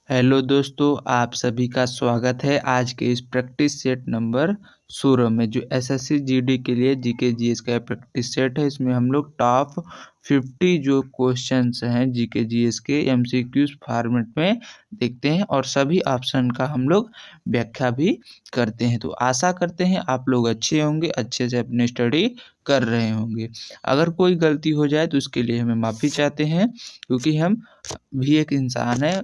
Hello दोस्तों, आप सभी का स्वागत है आज के इस प्रैक्टिस सेट नंबर 16 में जो एसएससी जीडी के लिए जीके जीएस का प्रैक्टिस सेट है। इसमें हम लोग टॉप 50 जो क्वेश्चंस हैं जीके जीएस के एमसीक्यूज फॉर्मेट में देखते हैं और सभी ऑप्शन का हम लोग व्याख्या भी करते हैं। तो आशा करते हैं आप लोग अच्छे होंगे, अच्छे से अपनी स्टडी कर रहे होंगे। अगर कोई गलती हो जाए तो उसके लिए हमें माफ़ी चाहते हैं, क्योंकि हम भी एक इंसान है,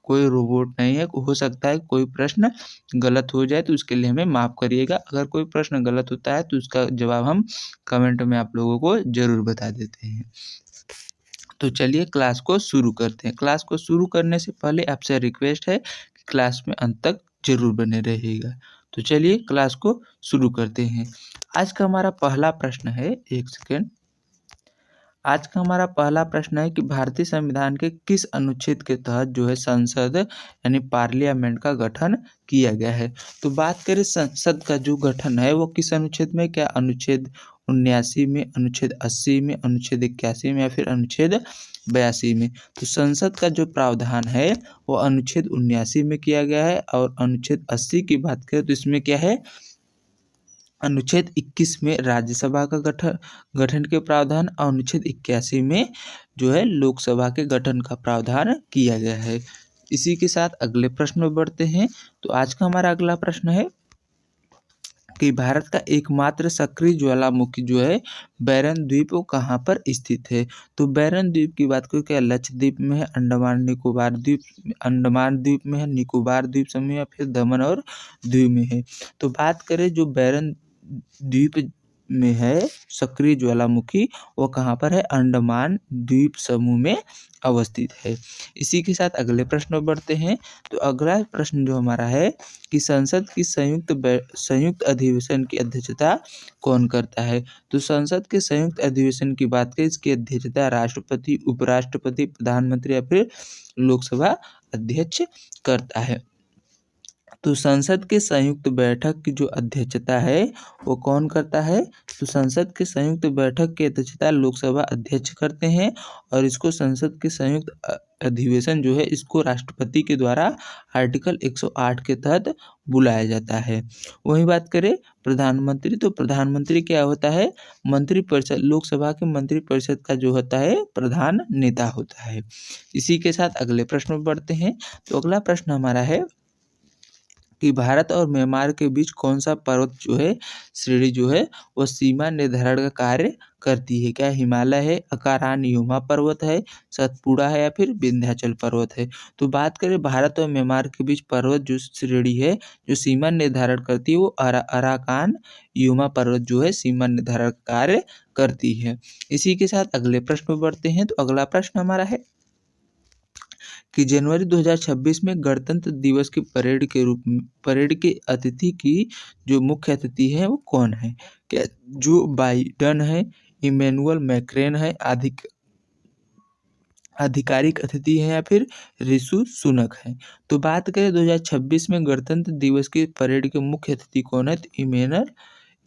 कोई रोबोट नहीं है। हो सकता है कोई प्रश्न गलत हो जाए तो उसके लिए हमें माफ़ करिएगा। अगर कोई प्रश्न गलत होता है तो उसका जवाब हम कमेंट में आप लोगों को ज़रूर बता देते हैं। तो चलिए क्लास को शुरू करते हैं। क्लास को शुरू करने से पहले आपसे रिक्वेस्ट है कि क्लास में अंत तक ज़रूर बने रहिएगा। तो चलिए क्लास को शुरू करते हैं। आज का हमारा पहला प्रश्न है, एक सेकेंड। आज का हमारा पहला प्रश्न है कि भारतीय संविधान के किस अनुच्छेद के तहत जो है संसद यानी पार्लियामेंट का गठन किया गया है। तो बात करें संसद का जो गठन है वो किस अनुच्छेद में, क्या अनुच्छेद 79 में, अनुच्छेद 80 में, अनुच्छेद 81 में या फिर अनुच्छेद 82 में। तो संसद का जो प्रावधान है वो अनुच्छेद 79 में किया गया है और अनुच्छेद 80 की बात करें तो इसमें क्या है, अनुच्छेद 21 में राज्यसभा का गठन के प्रावधान और अनुच्छेद 81 में जो है लोकसभा के गठन का प्रावधान किया गया है। इसी के साथ अगले प्रश्न में बढ़ते हैं। तो आज का हमारा अगला प्रश्न है कि भारत का एकमात्र सक्रिय ज्वालामुखी जो है बैरन द्वीप वो कहाँ पर स्थित है। तो बैरन द्वीप की बात करें, क्या लक्षद्वीप में है, अंडमान द्वीप में है, निकोबार द्वीप समूह या फिर दमन और दीव में है। तो बात करें जो बैरन द्वीप में है सक्रिय ज्वालामुखी वो कहाँ पर है, अंडमान द्वीप समूह में अवस्थित है। इसी के साथ अगले प्रश्न में बढ़ते हैं। तो अगला प्रश्न जो हमारा है कि संसद की संयुक्त अधिवेशन की अध्यक्षता कौन करता है। तो संसद के संयुक्त अधिवेशन की बात करें, इसकी अध्यक्षता राष्ट्रपति, उपराष्ट्रपति, प्रधानमंत्री या फिर लोकसभा अध्यक्ष करता है। तो संसद के संयुक्त बैठक की जो अध्यक्षता है वो कौन करता है। तो संसद के संयुक्त बैठक की अध्यक्षता लोकसभा अध्यक्ष करते हैं और इसको संसद के संयुक्त अधिवेशन जो है इसको राष्ट्रपति के द्वारा आर्टिकल 108 के तहत बुलाया जाता है। वहीं बात करें प्रधानमंत्री, तो प्रधानमंत्री क्या होता है, मंत्रिपरिषद, लोकसभा के मंत्रिपरिषद का जो होता है प्रधान नेता होता है। इसी के साथ अगले प्रश्न में बढ़ते हैं। तो अगला प्रश्न हमारा है कि भारत और म्यांमार के बीच कौन सा पर्वत जो है श्रेणी जो है वो सीमा निर्धारण का कार्य करती है। क्या हिमालय है, अकारानयुमा पर्वत है, सतपुड़ा है या फिर विंध्याचल पर्वत है। तो बात करें भारत और म्यांमार के बीच पर्वत जो श्रेणी है जो सीमा निर्धारण करती है वो अराकान युमा पर्वत जो है सीमा निर्धारण का कार्य करती है। इसी के साथ अगले प्रश्न में बढ़ते हैं। तो अगला प्रश्न हमारा है कि जनवरी 2026 में गणतंत्र दिवस की परेड के अतिथि की जो मुख्य अतिथि है वो कौन है। क्या जो बाइडन है, इमैनुअल मैक्रोन है, आधिकारिक अतिथि है या फिर ऋषि सुनक है। तो बात करें 2026 में गणतंत्र दिवस की परेड के मुख्य अतिथि कौन है, तो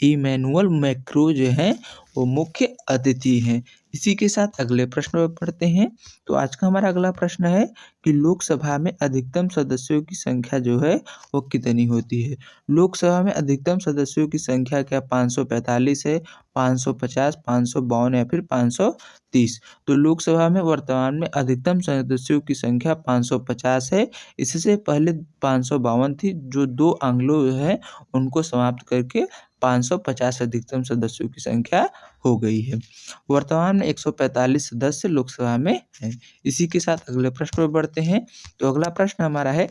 इमैनुअल मैक्रोन जो है वो मुख्य अतिथि हैं। इसी के साथ अगले प्रश्न पर पढ़ते हैं। तो आज का हमारा अगला प्रश्न है कि लोकसभा में अधिकतम सदस्यों की संख्या जो है वो कितनी होती है। लोकसभा में अधिकतम सदस्यों की संख्या क्या 545 है, 550, 552 या फिर 530। तो लोकसभा में वर्तमान में अधिकतम सदस्यों की संख्या 550 है। इससे पहले 552 थी, जो 2 आंग्लो है उनको समाप्त करके 550 अधिकतम सदस्यों की संख्या हो गई है। वर्तमान में 145 सदस्य लोकसभा में हैं। इसी के साथ अगले प्रश्न पर बढ़ते हैं। तो अगला प्रश्न हमारा है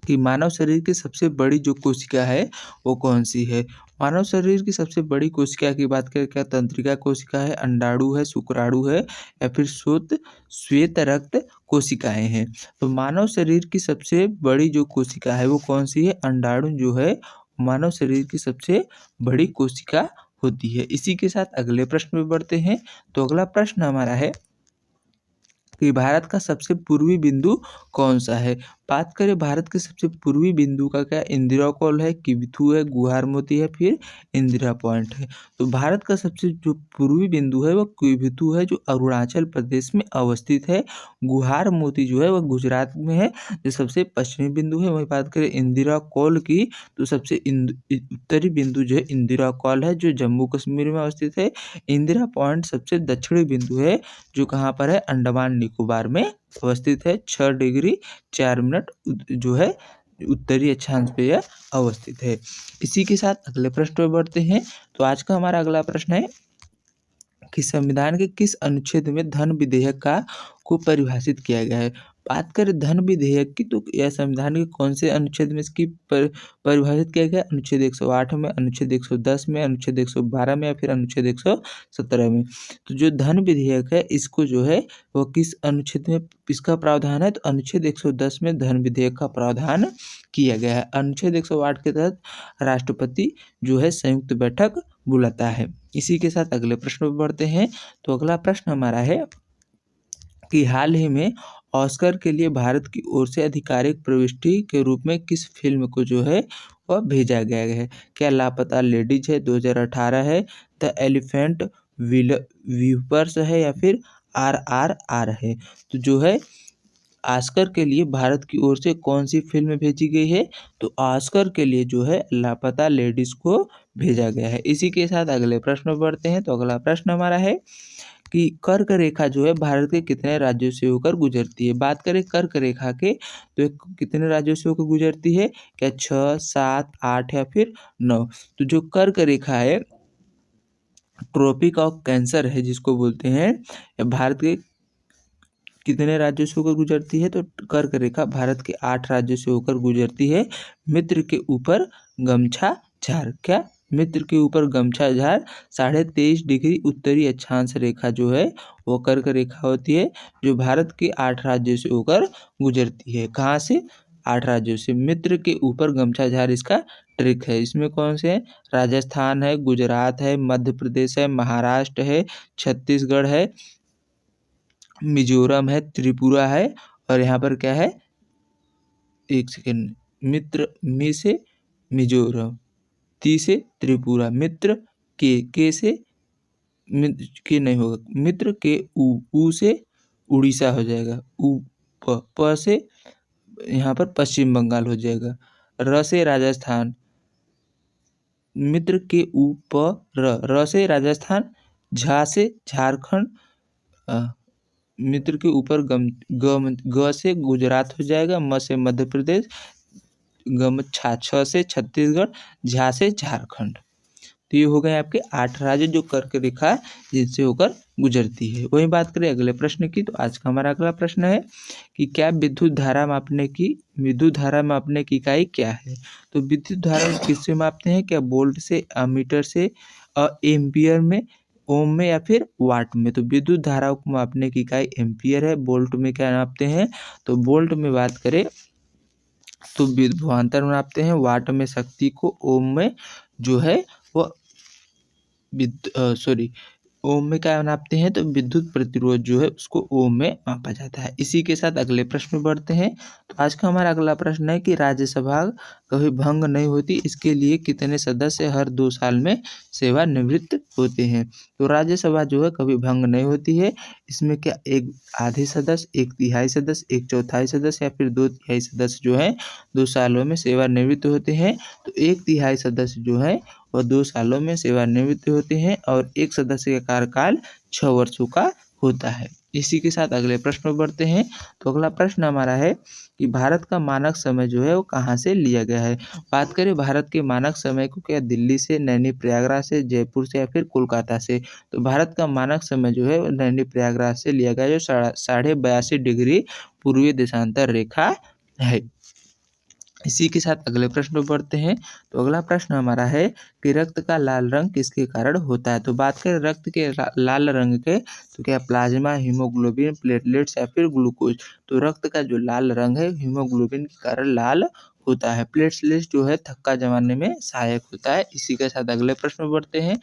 कि मानव शरीर की सबसे बड़ी जो कोशिका है वो कौन सी है। मानव शरीर की सबसे बड़ी कोशिका की बात करें, क्या तंत्रिका कोशिका है, अंडाणु है, शुक्राणु है या फिर श्वेत रक्त कोशिकाएं हैं। तो मानव शरीर की सबसे बड़ी जो कोशिका है वो कौन सी है, अंडाणु जो है मानव शरीर की सबसे बड़ी कोशिका होती है। इसी के साथ अगले प्रश्न में बढ़ते हैं। तो अगला प्रश्न हमारा है कि भारत का सबसे पूर्वी बिंदु कौन सा है। बात करें भारत के सबसे पूर्वी बिंदु का क्या, इंदिरा कॉल है, किबिथु है, गुहार मोती है, फिर इंदिरा पॉइंट है। तो भारत का सबसे जो पूर्वी बिंदु है वो किबिथु है, जो अरुणाचल प्रदेश में अवस्थित है। गुहार मोती जो है वह गुजरात में है, जो सबसे पश्चिमी बिंदु है। वही बात करें इंदिरा कॉल की, तो सबसे उत्तरी बिंदु जो है इंदिरा कॉल है, जो जम्मू कश्मीर में अवस्थित है। इंदिरा पॉइंट सबसे दक्षिणी बिंदु है, जो कहाँ पर है, अंडमान निकोबार में अवस्थित है। 6 डिग्री 4 मिनट जो है उत्तरी अक्षांश पे यह अवस्थित है। इसी के साथ अगले प्रश्न पर बढ़ते हैं। तो आज का हमारा अगला प्रश्न है कि संविधान के किस अनुच्छेद में धन विधेयक को परिभाषित किया गया है। बात करें धन विधेयक की, तो यह संविधान के कौन से अनुच्छेद में इसकी परिभाषित किया गया, अनुच्छेद 108 में, अनुच्छेद 110 में, अनुच्छेद 112 में, या फिर अनुच्छेद 117 में। तो जो धन विधेयक है इसको जो है वो किस अनुच्छेद में इसका प्रावधान है, तो अनुच्छेद 110 में धन विधेयक का प्रावधान किया गया है। अनुच्छेद 108 के तहत राष्ट्रपति जो है संयुक्त बैठक बुलाता है। इसी के साथ अगले प्रश्न पर बढ़ते हैं। तो अगला प्रश्न हमारा है कि हाल ही में ऑस्कर के लिए भारत की ओर से आधिकारिक प्रविष्टि के रूप में किस फिल्म को जो है वह भेजा गया है। क्या लापता लेडीज है 2018 है, द एलिफेंट वीपर्स है, या फिर RRR है। तो जो है ऑस्कर के लिए भारत की ओर से कौन सी फिल्म भेजी गई है, तो ऑस्कर के लिए जो है लापता लेडीज को भेजा गया है। इसी के साथ अगले प्रश्न पर बढ़ते हैं। तो अगला प्रश्न हमारा है कि कर्क रेखा जो है भारत के कितने राज्यों से होकर गुजरती है। बात करें कर्क रेखा के, तो कितने राज्यों से होकर गुजरती है, क्या 6, 7, 8 या फिर 9। तो जो कर्क रेखा है ट्रॉपिक ऑफ कैंसर है जिसको बोलते हैं, भारत के कितने राज्यों से होकर गुजरती है, तो कर्क रेखा भारत के 8 राज्यों से होकर गुजरती है। मित्र के ऊपर गमछा झार, क्या मित्र के ऊपर गमछा झार 23.5 डिग्री उत्तरी अक्षांश रेखा जो है वो कर्क रेखा होती है, जो भारत के 8 राज्यों से होकर गुजरती है। कहाँ से, 8 राज्यों से। मित्र के ऊपर गमछा झार इसका ट्रिक है। इसमें कौन से हैं, राजस्थान है, गुजरात है, मध्य प्रदेश है, महाराष्ट्र है, छत्तीसगढ़ है, मिजोरम है, त्रिपुरा है, और यहाँ पर क्या है, एक सेकेंड, मित्र में से मिजोरम, ती से त्रिपुरा, मित्र के से के नहीं होगा, मित्र के ऊ से उड़ीसा हो जाएगा, प से यहाँ पर पश्चिम बंगाल हो जाएगा, र से राजस्थान, मित्र के र से राजस्थान, झा से झारखंड, मित्र के ऊपर ग से गुजरात हो जाएगा, म से मध्य प्रदेश, गमछा छ से छत्तीसगढ़, झा से झारखंड। तो ये हो गए आपके 8 राज्य जो कर्क रेखा जिनसे होकर गुजरती है। वही बात करें अगले प्रश्न की, तो आज का हमारा अगला प्रश्न है कि क्या विद्युत धारा मापने की इकाई क्या है। तो विद्युत धारा किससे मापते हैं, क्या वोल्ट से, मीटर से, एम्पियर में, ओम में, या फिर वाट में। तो विद्युत धारा को मापने की इकाई एम्पियर है। वोल्ट में क्या नापते हैं, तो वोल्ट में बात करें तो विभवांतर नापते हैं, वाट में शक्ति को, ओम में जो है वो ओम में क्या नापते हैं, तो विद्युत प्रतिरोध जो है उसको ओम में मापा जाता है। इसी के साथ अगले प्रश्न में बढ़ते हैं। तो आज का हमारा अगला प्रश्न है कि राज्यसभा कभी भंग नहीं होती, इसके लिए कितने सदस्य हर 2 साल में सेवानिवृत्त होते हैं। तो राज्यसभा जो है कभी भंग नहीं होती है। इसमें क्या एक आधे सदस्य, 1/3 सदस्य, 1/4 सदस्य, या फिर 2/3 सदस्य जो है 2 सालों में सेवानिवृत्त होते हैं। तो 1/3 सदस्य जो है वह 2 सालों में सेवानिवृत्त होते हैं, और एक सदस्य का कार्यकाल 6 वर्षों का होता है। इसी के साथ अगले प्रश्न पर बढ़ते हैं। तो अगला प्रश्न हमारा है कि भारत का मानक समय जो है वो कहाँ से लिया गया है। बात करें भारत के मानक समय को, क्या दिल्ली से, नैनी प्रयागराज से, जयपुर से, या फिर कोलकाता से। तो भारत का मानक समय जो है वो नैनी प्रयागराज से लिया गया, जो 82.5 डिग्री पूर्वी देशांतर रेखा है। इसी के साथ अगले प्रश्न पर बढ़ते हैं। तो अगला प्रश्न हमारा है कि रक्त का लाल रंग किसके कारण होता है। तो बात करें रक्त के लाल रंग के, तो क्या प्लाज्मा, हीमोग्लोबिन, प्लेटलेट्स, या फिर ग्लूकोज। तो रक्त का जो लाल रंग है हीमोग्लोबिन के कारण लाल होता है। प्लेटलेट्स जो है थक्का जमाने में सहायक होता है। इसी के साथ अगले प्रश्न में बढ़ते हैं।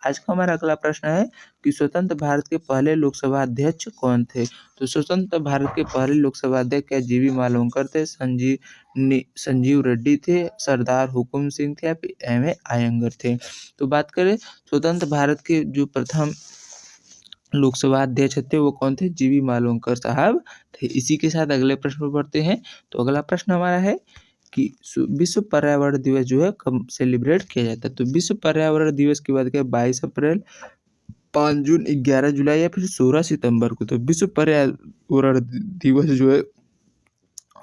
आज का हमारा अगला प्रश्न है कि स्वतंत्र भारत के पहले लोकसभा अध्यक्ष कौन थे? तो स्वतंत्र भारत के पहले लोकसभा अध्यक्ष क्या जीवी मालवंकर थे, संजीव रेड्डी थे, सरदार हुकुम सिंह थे या फिर एम ए आयंगर थे? तो बात करें स्वतंत्र भारत के जो प्रथम लोकसभा अध्यक्ष थे वो कौन थे? जीवी मालवंकर साहब थे। इसी के साथ अगले प्रश्न पर बढ़ते हैं। तो अगला प्रश्न हमारा है कि विश्व पर्यावरण दिवस जो है कब सेलिब्रेट किया जाता है? तो विश्व पर्यावरण दिवस की बात करें 22 अप्रैल, 5 जून, 11 जुलाई या फिर 16 सितंबर को। तो विश्व पर्यावरण दिवस जो है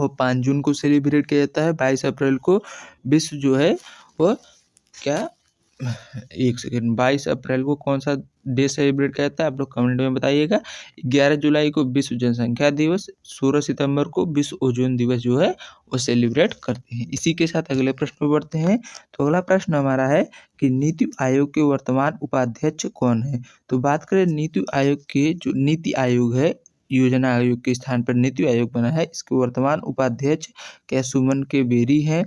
वो 5 जून को सेलिब्रेट किया जाता है। 22 अप्रैल को विश्व जो है वो क्या 22 अप्रैल को कौन सा डे सेलिब्रेट किया जाता है? आप लोग कमेंट में बताइएगा। 11 जुलाई को विश्व जनसंख्या दिवस, 16 सितंबर को विश्व ओजोन दिवस जो है वो सेलिब्रेट करते हैं। इसी के साथ अगले प्रश्न पर बढ़ते हैं। तो अगला प्रश्न हमारा है कि नीति आयोग के वर्तमान उपाध्यक्ष कौन है? तो बात करें नीति आयोग के, जो नीति आयोग है योजना आयोग के स्थान पर नीति आयोग बना है, इसके वर्तमान उपाध्यक्ष क्या सुमन के बेरी हैं,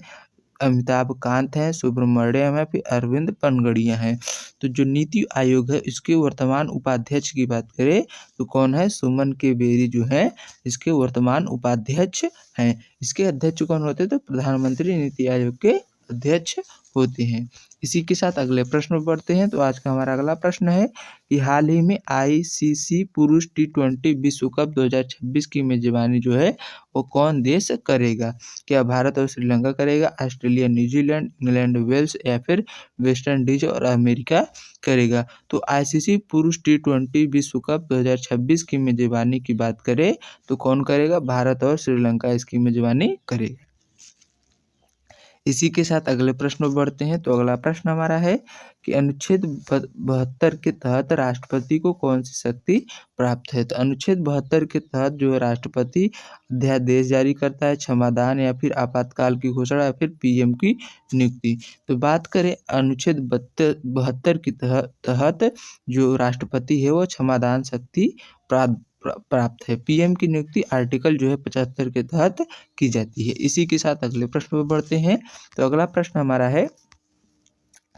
अमिताभ कांत हैं, सुब्रमण्यम है, फिर अरविंद पनगड़िया हैं? तो जो नीति आयोग है इसके वर्तमान उपाध्यक्ष की बात करें तो कौन है? सुमन के बेरी जो है इसके वर्तमान उपाध्यक्ष हैं। इसके अध्यक्ष कौन होते हैं? तो प्रधानमंत्री नीति आयोग के अध्यक्ष होते हैं। इसी के साथ अगले प्रश्न पर बढ़ते हैं। तो आज का हमारा अगला प्रश्न है कि हाल ही में आईसीसी पुरुष T20 विश्व कप 2026 की मेजबानी जो है वो कौन देश करेगा? क्या भारत और श्रीलंका करेगा, ऑस्ट्रेलिया, न्यूजीलैंड, इंग्लैंड, वेल्स या फिर वेस्ट इंडीज और अमेरिका करेगा? तो आईसीसी पुरुष T20 विश्व कप 2026 की मेजबानी की बात करें तो कौन करेगा? भारत और श्रीलंका इसकी मेजबानी करेगा। इसी के साथ अगले प्रश्न पर बढ़ते हैं। तो अगला प्रश्न हमारा है कि अनुच्छेद 72 के तहत राष्ट्रपति को कौन सी शक्ति प्राप्त है? तो अनुच्छेद 72 के तहत जो है राष्ट्रपति अध्यादेश जारी करता है, क्षमादान या फिर आपातकाल की घोषणा या फिर पीएम की नियुक्ति। तो बात करें अनुच्छेद 72 के तहत जो राष्ट्रपति है वो क्षमादान शक्ति प्राप्त है। पीएम की नियुक्ति आर्टिकल जो है 75 के तहत की जाती है। इसी के साथ अगले प्रश्न पर बढ़ते हैं। तो अगला प्रश्न हमारा है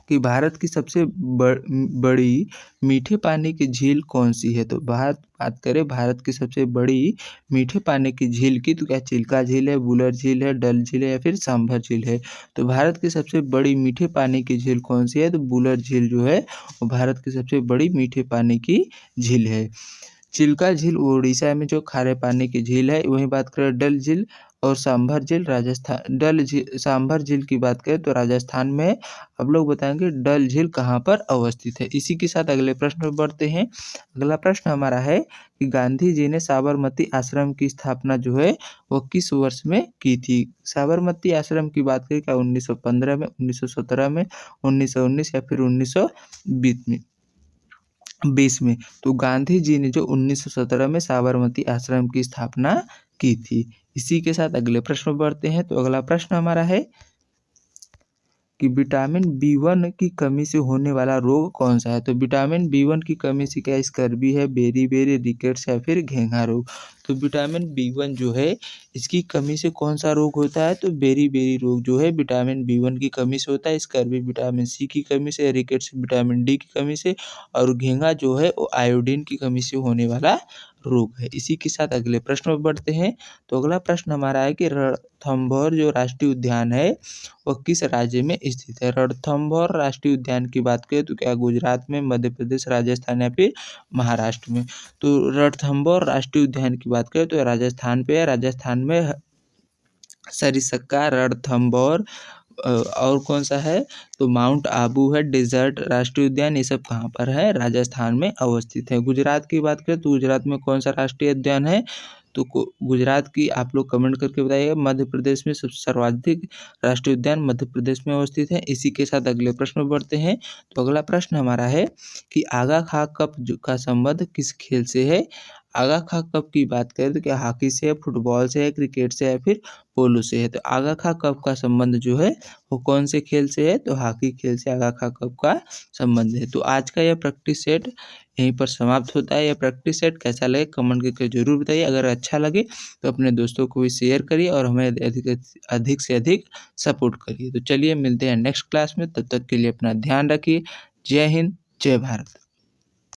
कि भारत की सबसे बड़ी मीठे पानी की झील कौन सी है? तो बात करें भारत की सबसे बड़ी मीठे पानी की झील की तो क्या चिल्का झील है, बुलर झील है, डल झील है या फिर सांभर झील है? तो भारत की सबसे बड़ी मीठे पानी की झील कौन सी है? तो बुलर झील जो है वो भारत की सबसे बड़ी मीठे पानी की झील है। चिल्का झील उड़ीसा में जो खारे पानी की झील है। वहीं बात करें डल झील और सांभर झील राजस्थान, सांभर झील की बात करें तो राजस्थान में। अब लोग बताएंगे डल झील कहाँ पर अवस्थित है। इसी के साथ अगले प्रश्न पर बढ़ते हैं। अगला प्रश्न हमारा है कि गांधी जी ने साबरमती आश्रम की स्थापना जो है वो किस वर्ष में की थी? साबरमती आश्रम की बात करें क्या 1915 में, 1917 में, 1919 या फिर 1920 में? तो गांधी जी ने जो 1917 में साबरमती आश्रम की स्थापना की थी। इसी के साथ अगले प्रश्न पर बढ़ते हैं। तो अगला प्रश्न हमारा है कि विटामिन B1 की कमी से होने वाला रोग कौन सा है? तो विटामिन B1 की कमी से क्या स्कर्वी है, बेरी रिकेट्स या फिर घेंघा रोग? तो विटामिन B1 जो है इसकी कमी से कौन सा रोग होता है? तो बेरी रोग जो है विटामिन B1 की कमी से होता है, स्कर्वी विटामिन C की कमी से, रिकेट्स विटामिन D की कमी से और घेंघा जो है वो आयोडीन की कमी से होने वाला रोग है। इसी के साथ अगले प्रश्न पर बढ़ते हैं। तो अगला प्रश्न हमारा है कि रणथंभौर जो राष्ट्रीय उद्यान है वो किस राज्य में स्थित है? रणथंभौर राष्ट्रीय उद्यान की बात करें तो क्या गुजरात में, मध्य प्रदेश, राजस्थान या फिर महाराष्ट्र में? तो रणथंभौर राष्ट्रीय उद्यान की बात करें तो राजस्थान पे है। राजस्थान में सरिस्का, रणथंभौर और कौन सा है? तो माउंट आबू है, डेजर्ट राष्ट्रीय उद्यान, ये सब कहाँ पर है? राजस्थान में अवस्थित है। गुजरात की बात करें तो गुजरात में कौन सा राष्ट्रीय उद्यान है? तो गुजरात की आप लोग कमेंट करके बताइएगा। मध्य प्रदेश में सबसे सर्वाधिक राष्ट्रीय उद्यान मध्य प्रदेश में अवस्थित है। इसी के साथ अगले प्रश्न पर बढ़ते हैं। तो अगला प्रश्न हमारा है कि आगा खां कप का संबंध किस खेल से है? आगा खां कप की बात करें तो क्या हॉकी से है, फुटबॉल से है, क्रिकेट से है, फिर पोलो से है। तो आगा खां कप का संबंध जो है वो कौन से खेल से है, तो हॉकी खेल से आगा खां कप का संबंध है। तो आज का यह प्रैक्टिस सेट यहीं पर समाप्त होता है। यह प्रैक्टिस सेट कैसा लगे कमेंट करके जरूर बताइए। अगर अच्छा लगे तो अपने दोस्तों को भी शेयर करिए और हमें अधिक से अधिक सपोर्ट करिए। तो चलिए मिलते हैं नेक्स्ट क्लास में, तब तक के लिए अपना ध्यान रखिए। जय हिंद, जय भारत।